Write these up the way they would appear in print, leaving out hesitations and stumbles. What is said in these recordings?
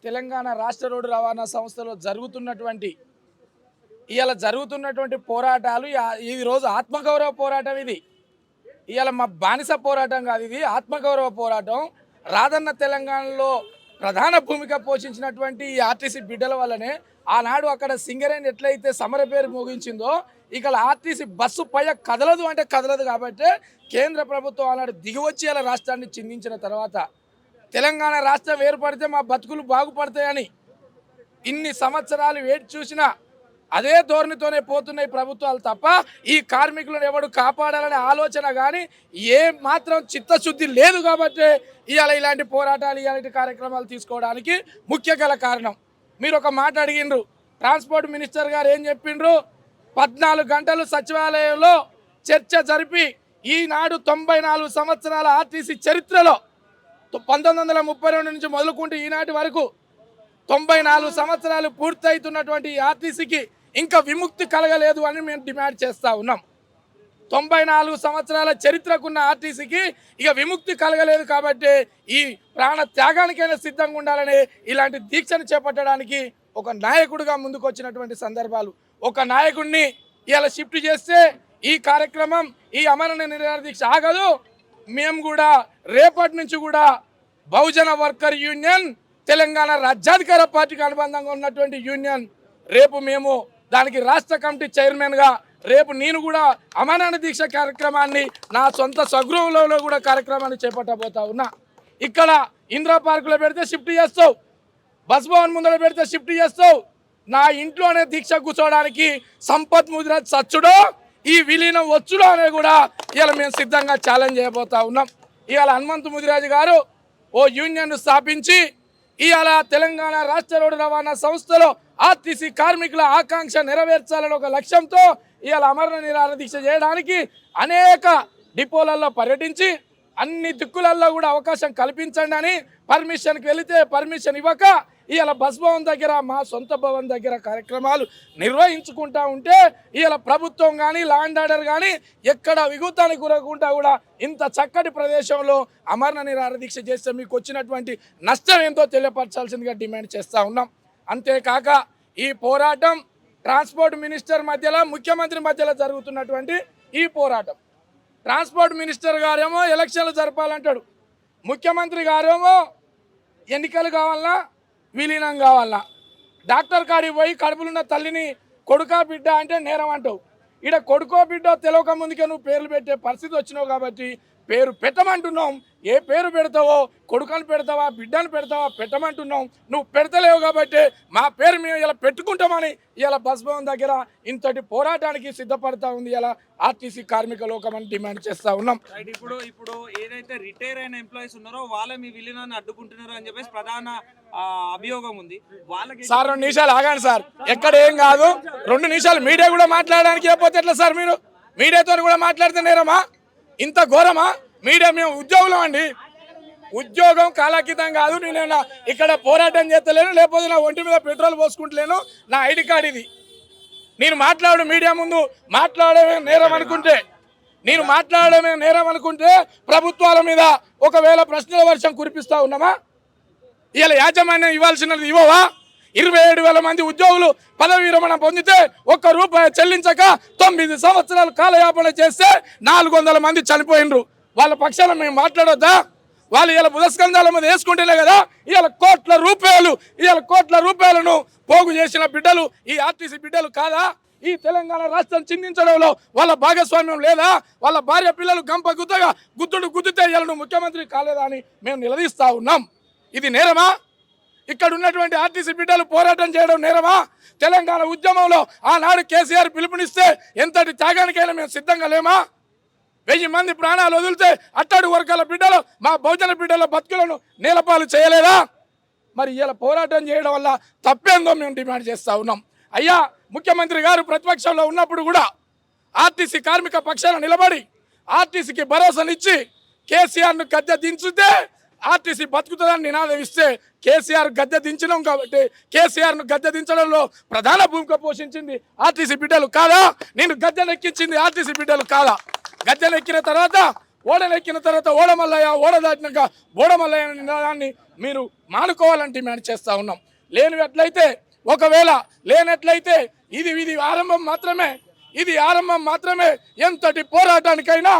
తెలంగాణ రాష్ట్ర రోడ్డు రవాణా సంస్థలో జరుగుతున్నటువంటి పోరాటాలు ఈ రోజు ఆత్మగౌరవ పోరాటం. ఇది ఇవాళ మా బానిస పోరాటం కాదు, ఇది ఆత్మగౌరవ పోరాటం. రాదన్న తెలంగాణలో ప్రధాన భూమిక పోషించినటువంటి ఈ ఆర్టీసీ బిడ్డల వల్లనే ఆనాడు అక్కడ సింగరేణి ఎట్లయితే సమర పేరు మోగించిందో ఇక్కడ ఆర్టీసీ బస్సు పై కదలదు అంటే కదలదు. కాబట్టి కేంద్ర ప్రభుత్వం ఆనాడు దిగివచ్చి ఇలా రాష్ట్రాన్ని చిందించిన తర్వాత తెలంగాణ రాష్ట్రం ఏర్పడితే మా బతుకులు బాగుపడతాయని ఇన్ని సంవత్సరాలు వేచి చూసినా అదే ధోరణితోనే పోతున్నాయి ప్రభుత్వాలు తప్ప ఈ కార్మికులను ఎవడు కాపాడాలనే ఆలోచన కానీ ఏ మాత్రం చిత్తశుద్ధి లేదు. కాబట్టి ఇవాళ ఇలాంటి పోరాటాలు ఇలాంటి కార్యక్రమాలు తీసుకోవడానికి ముఖ్య గల కారణం. మీరు ఒక మాట అడిగినరు, ట్రాన్స్పోర్ట్ మినిస్టర్ గారు ఏం చెప్పిండ్రు, 14 గంటలు సచివాలయంలో చర్చ జరిపి ఈనాడు 94 సంవత్సరాల ఆర్టీసీ చరిత్రలో 1932 నుంచి మొదలుకుంటే ఈనాటి వరకు 94 సంవత్సరాలు పూర్తవుతున్నటువంటి ఈ ఆర్టీసీకి ఇంకా విముక్తి కలగలేదు అని మేము డిమాండ్ చేస్తూ ఉన్నాం. 94 సంవత్సరాల చరిత్రకున్న ఆర్టీసీకి ఇక విముక్తి కలగలేదు. కాబట్టి ఈ ప్రాణ త్యాగానికైనా సిద్ధంగా ఉండాలని ఇలాంటి దీక్షను చేపట్టడానికి ఒక నాయకుడిగా ముందుకు వచ్చినటువంటి సందర్భాలు. ఒక నాయకుడిని ఇలా షిఫ్ట్ చేస్తే ఈ కార్యక్రమం, ఈ అమరణ నిరాహార దీక్ష ఆగదు. మేము కూడా రేపటి నుంచి కూడా బహుజన వర్కర్ యూనియన్ తెలంగాణ రాజ్యాధికార పార్టీకి అనుబంధంగా ఉన్నటువంటి యూనియన్ రేపు మేము దానికి రాష్ట్ర కమిటీ చైర్మన్గా రేపు నేను కూడా అమరణ దీక్ష కార్యక్రమాన్ని నా సొంత స్వగృహంలో కూడా కార్యక్రమాన్ని చేపట్టబోతా ఉన్నా. ఇక్కడ ఇందిరా పార్కులో పెడితే షిఫ్ట్ చేస్తావు, బస్ భవన్ ముందర పెడితే షిఫ్ట్ చేస్తావు. నా ఇంట్లోనే దీక్ష కూర్చోవడానికి సంపత్ ముదిరాజ్ సచ్చుడో ఈ విలీనం వచ్చుడో అనేది కూడా ఇవాళ మేము సిద్ధంగా ఛాలెంజ్ చేయబోతా ఉన్నాం. ఇవాళ హనుమంతు ముదిరాజు గారు ఓ యూనియన్ స్థాపించి ఇవాళ తెలంగాణ రాష్ట్ర రోడ్డు రవాణా సంస్థలో ఆర్టీసీ కార్మికుల ఆకాంక్ష నెరవేర్చాలని ఒక లక్ష్యంతో ఇవాళ అమరణ నిరాహార దీక్ష చేయడానికి అనేక డిపోలలో పర్యటించి అన్ని దిక్కులలో కూడా అవకాశం కల్పించండి అని పర్మిషన్కి వెళితే పర్మిషన్ ఇవ్వక ఇవాళ బస్ భవన్ దగ్గర, మా సొంత భవన్ దగ్గర కార్యక్రమాలు నిర్వహించుకుంటా ఉంటే ఇవాళ ప్రభుత్వం కానీ లా అండ్ ఆర్డర్ కానీ ఎక్కడ విఘాతానికి గురకుండా కూడా ఇంత చక్కటి ప్రదేశంలో అమరణ నిరాహార దీక్ష చేస్తే మీకు వచ్చినటువంటి నష్టం ఏంటో తెలియపరచాల్సిందిగా డిమాండ్ చేస్తూ ఉన్నాం. అంతేకాక ఈ పోరాటం ట్రాన్స్పోర్ట్ మినిస్టర్ మధ్యలో, ముఖ్యమంత్రి మధ్యలో జరుగుతున్నటువంటి ఈ పోరాటం. ట్రాన్స్పోర్ట్ మినిస్టర్ గారేమో ఎలక్షన్లు జరపాలంటాడు, ముఖ్యమంత్రి గారేమో ఎన్నికలు కావాలన్నా విలీనం కావాలన్నా. డాక్టర్ కాడికి పోయి కడుపులున్న తల్లిని కొడుకా బిడ్డ అంటే నేరం అంటావు. ఇక్కడ కొడుకో బిడ్డో తెలియక ముందుకే నువ్వు పేర్లు పెట్టే పరిస్థితి వచ్చినావు. కాబట్టి పేరు పెట్టమంటున్నాం. ఏ పేరు పెడతావో, కొడుకని పెడతావా బిడ్డను పెడతావా పెట్టమంటున్నాం. నువ్వు పెడతలేవు కాబట్టి మా పేరు మేము ఇలా పెట్టుకుంటామని ఇలా బస్ భవన్ దగ్గర ఇంతటి పోరాటానికి సిద్ధపడతా ఉంది ఇలా ఆర్టీసీ కార్మిక లోకం అని డిమాండ్ చేస్తూ ఉన్నాం. ఇప్పుడు ఏదైతే రిటైర్ అయిన ఎంప్లాయీస్ ఉన్నారో వాళ్ళే మీ విలీనాన్ని అడ్డుకుంటున్నారు అని చెప్పేసి ప్రధాన అభియోగం ఉంది. వాళ్ళకి సార్ 2 నిమిషాలు ఆగండి సార్, ఎక్కడ ఏం కాదు. 2 నిమిషాలు మీడియా కూడా మాట్లాడడానికి లేకపోతే ఎట్లా సార్? మీరు మీడియాతో కూడా మాట్లాడితే నేరమా? ఇంత ఘోరమా? మీడియా మేము ఉద్యోగులం అండి, ఉద్యోగం కాలాతీతం కాదు. నేను ఇక్కడ పోరాటం చేస్తలేను, లేకపోతే నా ఒంటి మీద పెట్రోల్ పోసుకుంటలేను. నా ఐడి కార్డు ఇది. నేను మాట్లాడు మీడియా ముందు మాట్లాడమే నేరం అనుకుంటే, నేను మాట్లాడమే నేరం అనుకుంటే ప్రభుత్వాల మీద ఒకవేళ ప్రశ్నల వర్షం కురిపిస్తా ఉన్నామా? ఇలా యాజమాన్యం ఇవ్వాల్సినది ఇవ్వవా? 27,000 మంది ఉద్యోగులు పదవి విరమణ పొందితే ₹1 చెల్లించక 9 సంవత్సరాలు కాలయాపన చేస్తే 400 మంది చనిపోయినరు. వాళ్ళ పక్షాన మేము మాట్లాడొద్దా? వాళ్ళు ఇలా బుధస్కంధాల మీద వేసుకుంటేనే కదా ఇవాళ కోట్ల రూపాయలను పోగు చేసిన బిడ్డలు ఈ ఆర్టీసీ బిడ్డలు కాదా? ఈ తెలంగాణ రాష్ట్రం చిందించడంలో వాళ్ళ భాగస్వామ్యం లేదా? వాళ్ళ భార్య పిల్లలు గంప గుద్దితే ఇవాళ ముఖ్యమంత్రి కాలేదా అని మేము నిలదీస్తా ఉన్నాం. ఇది నేరమా? ఇక్కడ ఉన్నటువంటి ఆర్టీసీ బిడ్డలు పోరాటం చేయడం నేరమా? తెలంగాణ ఉద్యమంలో ఆనాడు కేసీఆర్ పిలుపునిస్తే ఎంతటి త్యాగానికైనా మేము సిద్ధంగా లేమా? 1000 మంది ప్రాణాలు వదిలితే అట్టడు వర్గాల బిడ్డలు, మా బహుజన బిడ్డల బతుకులను నేలపాలు చేయలేదా? మరి ఇలా పోరాటం చేయడం వల్ల తప్పేందో మేము డిమాండ్ చేస్తూ ఉన్నాం. అయ్యా, ముఖ్యమంత్రి గారు ప్రతిపక్షంలో ఉన్నప్పుడు కూడా ఆర్టీసీ కార్మిక పక్షాన నిలబడి ఆర్టీసీకి భరోసానిచ్చి కేసీఆర్ను గద్దె దించితే ఆర్టీసీ బతుకుతుందని నినాదం ఇస్తే కేసీఆర్ గద్దె దించినాం. కాబట్టి కేసీఆర్ను గద్దె దించడంలో ప్రధాన భూమిక పోషించింది ఆర్టీసీ బిడ్డలు కాదా? నేను గద్దెనెక్కించింది ఆర్టీసీ బిడ్డలు కాదా? గద్దెనెక్కిన తర్వాత ఓడనెక్కిన తర్వాత ఓడమల్లయ్య, ఓడ దాటినాక ఓడమల్లయ్య అనే నినాదాన్ని మీరు మానుకోవాలని డిమాండ్ చేస్తూ ఉన్నాం. లేనట్లయితే ఇది ఆరంభం మాత్రమే. ఇది ఆరంభం మాత్రమే. ఎంతటి పోరాటానికైనా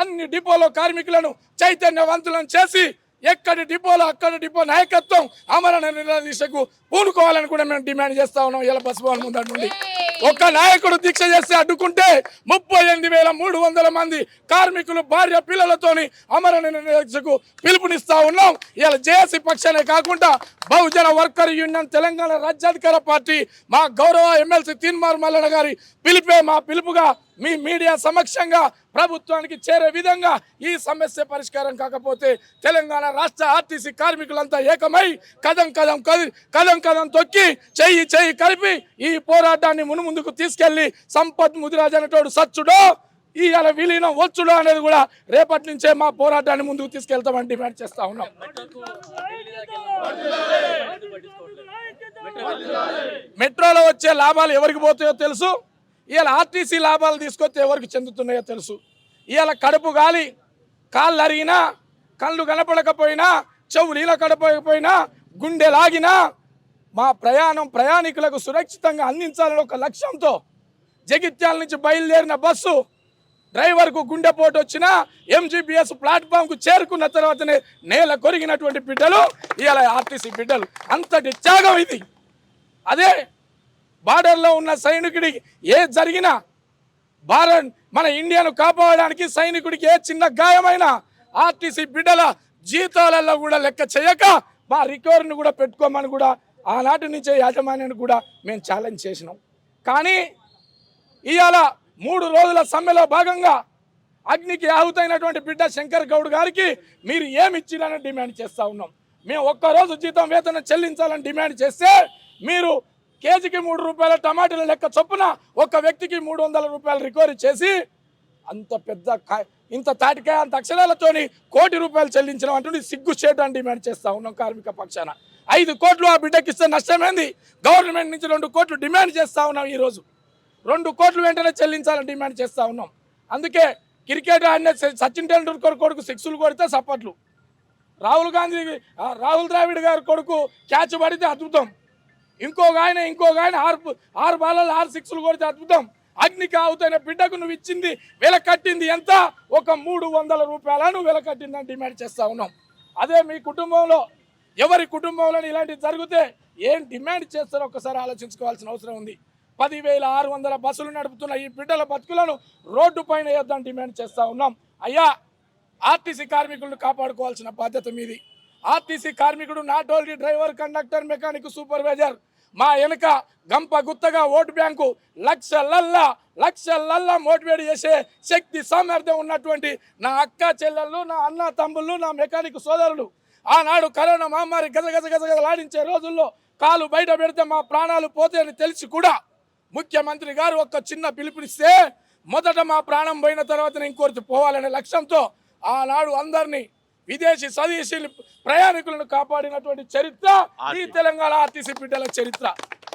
అన్ని డిపోలో కార్మికులను చైతన్యవంతులను చేసి ఎక్కడి డిపోలో అక్కడ డిపో నాయకత్వం ఆమరణ నిరాదీక్షకు పూనుకోవాలని కూడా మేము డిమాండ్ చేస్తా ఉన్నాం. ఇలా బస్ భవన్ ముందర నుండి ఒక్క నాయకుడు దీక్ష చేస్తే అడ్డుకుంటే 38,300 మంది కార్మికులు భార్య పిల్లలతోని ఆమరణ నిరాదీక్షకు పిలుపునిస్తా ఉన్నాం. ఇలా జేఏసీ పక్షానే కాకుండా బహుజన వర్కర్ యూనియన్ తెలంగాణ రాజ్యాధికార పార్టీ మా గౌరవ ఎమ్మెల్సీ తీన్మార్ మల్లన్న గారి పిలుపే మా పిలుపుగా మీ మీడియా సమక్షంగా ప్రభుత్వానికి చేరే విధంగా ఈ సమస్య పరిష్కారం కాకపోతే తెలంగాణ రాష్ట్ర ఆర్టీసీ కార్మికులంతా ఏకమై కదం తొక్కి చెయ్యి కలిపి ఈ పోరాటాన్ని మునుముందుకు తీసుకెళ్లి సంపత్ ముదిరాజ్ అనేటోడు సచ్చుడో ఇవాళ విలీనం వచ్చుడో అనేది కూడా రేపటి నుంచే మా పోరాటాన్ని ముందుకు తీసుకెళ్తామని డిమాండ్ చేస్తా ఉన్నాం. మెట్రోలో వచ్చే లాభాలు ఎవరికి పోతాయో తెలుసు. ఇవాళ ఆర్టీసీ లాభాలు తీసుకొస్తే ఎవరికి చెందుతున్నాయో తెలుసు. ఇవాళ కడుపు గాలి, కాళ్ళు అరిగినా, కళ్ళు కనపడకపోయినా, చెవులు ఇలా కనపడకపోయినా, గుండె లాగినా మా ప్రయాణికులకు సురక్షితంగా అందించాలని ఒక లక్ష్యంతో జగిత్యాల నుంచి బయలుదేరిన బస్సు డ్రైవర్కు గుండెపోటు వచ్చినా MGBS ప్లాట్ఫామ్కు చేరుకున్న తర్వాతనే నేల కొరిగినటువంటి బిడ్డలు ఇవాళ ఆర్టీసీ బిడ్డలు. అంతటి త్యాగం ఇది. అదే బార్డర్లో ఉన్న సైనికుడికి ఏ జరిగినా మన ఇండియాను కాపాడడానికి సైనికుడికి ఏ చిన్న గాయమైనా ఆర్టీసీ బిడ్డల జీతాలలో కూడా లెక్క చేయక మా రికవరీని కూడా పెట్టుకోమని కూడా ఆనాటి నుంచే యాజమాన్యాన్ని కూడా మేము ఛాలెంజ్ చేసినాం. కానీ ఇవాళ 3 రోజుల సమ్మెలో భాగంగా అగ్నికి ఆహుతైనటువంటి బిడ్డ శంకర్ గౌడ్ గారికి మీరు ఏమి ఇచ్చిరని డిమాండ్ చేస్తూ ఉన్నాం. మేము ఒక్కరోజు జీతం వేతనం చెల్లించాలని డిమాండ్ చేస్తే మీరు కేజీకి 3 రూపాయల టమాటాల లెక్క చొప్పున ఒక వ్యక్తికి 300 రూపాయలు రికవరీ చేసి ఇంత తాటికాయ అంత అక్షరాలతోని ₹1 కోటి చెల్లించడం అంటూ సిగ్గు చేయడానికి డిమాండ్ చేస్తా ఉన్నాం. కార్మిక పక్షాన 5 కోట్లు ఆ బిడ్డకి ఇస్తే నష్టమైంది. గవర్నమెంట్ నుంచి 2 కోట్లు డిమాండ్ చేస్తా ఉన్నాం. ఈరోజు 2 కోట్లు వెంటనే చెల్లించాలని డిమాండ్ చేస్తా ఉన్నాం. అందుకే క్రికెట్ ఆడిన సచిన్ టెండూల్కర్ కొడుకు 6లు కొడితే సప్పట్లు, రాహుల్ ద్రావిడ్ గారి కొడుకు క్యాచ్ పడితే అద్భుతం, ఇంకొక ఆయన 6 బాలలో 6 6లు కొడితే అద్భుతం. అగ్నికి ఆవుతైన బిడ్డకు నువ్వు ఇచ్చింది వెల కట్టింది ఎంత? ఒక 300 రూపాయలను వెల కట్టిందని డిమాండ్ చేస్తా ఉన్నాం. అదే మీ కుటుంబంలో ఎవరి కుటుంబంలో ఇలాంటివి జరిగితే ఏం డిమాండ్ చేస్తారో ఒక్కసారి ఆలోచించుకోవాల్సిన అవసరం ఉంది. 10,600 బస్సులు నడుపుతున్న ఈ బిడ్డల బతుకులను రోడ్డు పైన వేద్దాం డిమాండ్ చేస్తా ఉన్నాం. అయ్యా, ఆర్టీసీ కార్మికులను కాపాడుకోవాల్సిన బాధ్యత మీది. ఆర్టీసీ కార్మికుడు not only driver, conductor, mechanic, supervisor. మా వెనుక గంప గుత్తగా ఓటు బ్యాంకు లక్షలల్లా మోటివేట్ చేసే శక్తి సామర్థ్యం ఉన్నటువంటి నా అక్క చెల్లెళ్ళు, నా అన్న తమ్ముళ్ళు, నా మెకానిక్ సోదరులు ఆనాడు కరోనా మహమ్మారి గజగజలాడించే రోజుల్లో కాలు బయట పెడితే మా ప్రాణాలు పోతాయని తెలిసి కూడా ముఖ్యమంత్రి గారు ఒక చిన్న పిలుపునిస్తే మొదట మా ప్రాణం పోయిన తర్వాత ఇంకోటి పోవాలనే లక్ష్యంతో ఆనాడు అందరినీ విదేశీ స్వదేశీ ప్రయాణికులను కాపాడినటువంటి చరిత్ర ఈ తెలంగాణ ఆర్టీసీ బిడ్డల చరిత్ర.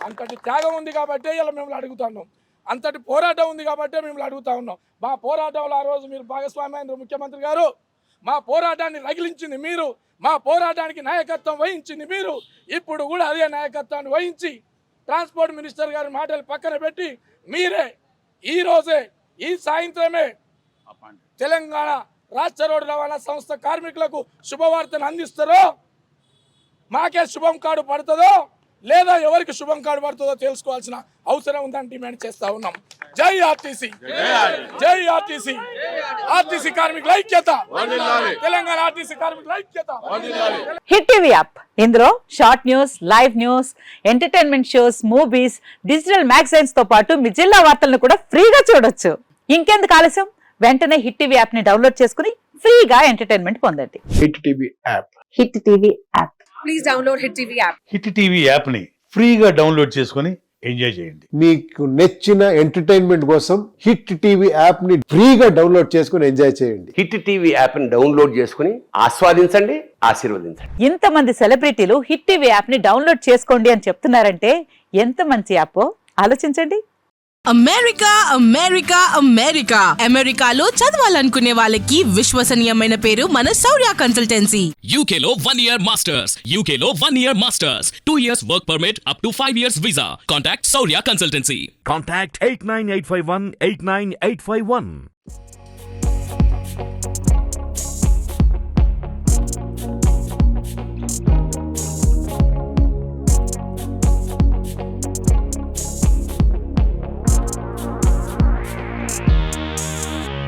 అంతటి త్యాగం ఉంది కాబట్టే ఇలా మేము అడుగుతున్నాం. అంతటి పోరాటం ఉంది కాబట్టే మేము అడుగుతా ఉన్నాం. మా పోరాటంలో ఆ రోజు మీరు భాగస్వామ్యం ముఖ్యమంత్రి గారు, మా పోరాటాన్ని రగిలించింది మీరు, మా పోరాటానికి నాయకత్వం వహించింది మీరు. ఇప్పుడు కూడా అదే నాయకత్వాన్ని వహించి ట్రాన్స్పోర్ట్ మినిస్టర్ గారి మాటలు పక్కన పెట్టి మీరే ఈ రోజే ఈ సాయంత్రమే తెలంగాణ రాష్ట్ర రోడ్డు రవాణా సంస్థ కార్మికులకు శుభవార్తను అందిస్తారో, మాకే శుభం కార్డు పడుతుందో లేదా ఎవరికి శుభం కార్డు పడుతుందో తెలుసుకోవాల్సిన అవసరం ఉందని డిమాండ్ చేస్తా ఉన్నాం. జై ఆర్టీసీ, జై ఆర్టీసీ, ఆర్టీసీ కార్మికుల ఐక్యత, తెలంగాణ ఆర్టీసీ కార్మికుల ఐక్యత. హిట్ టీవీ యాప్, ఇందులో short news, live news, entertainment shows, movies, digital magazines తో పాటు మీ జిల్లా వార్తలను కూడా ఫ్రీగా చూడొచ్చు. ఇంకెందుకు ఆలస్యం, వెంటనే హిట్ టీవీ యాప్ ని డౌన్లోడ్ చేసుకుని ఫ్రీగా ఎంటర్టైన్మెంట్ పొందండి. Hit TV app, hit TV app, please download hit TV app. Hit TV app ని ఫ్రీగా డౌన్లోడ్ చేసుకుని ఎంజాయ్ చేయండి. మీకు నచ్చిన ఎంటర్టైన్మెంట్ కోసం హిట్ టీవీ యాప్ ని ఫ్రీగా డౌన్లోడ్ చేసుకుని ఎంజాయ్ చేయండి. హిట్ టీవీ యాప్ ని డౌన్లోడ్ చేసుకుని ఆస్వాదించండి, ఆశీర్వదించండి. ఇంతమంది సెలబ్రిటీలు హిట్ టీవీ యాప్ ని డౌన్లోడ్ చేసుకోండి అని చెప్తున్నారంటే ఎంత మంచి యాప్ ఆలోచించండి. అమెరికా అమెరికా అమెరికా అమెరికాలో చదవాలనుకునే వాళ్ళకి విశ్వసనీయమైన పేరు మన శౌర్య కన్సల్టెన్సీ. UK లో 1 year masters. UK లో 1 year masters. 2 years work permit up to 5 years visa. Contact Saurya Consultancy. Contact 89851 89851.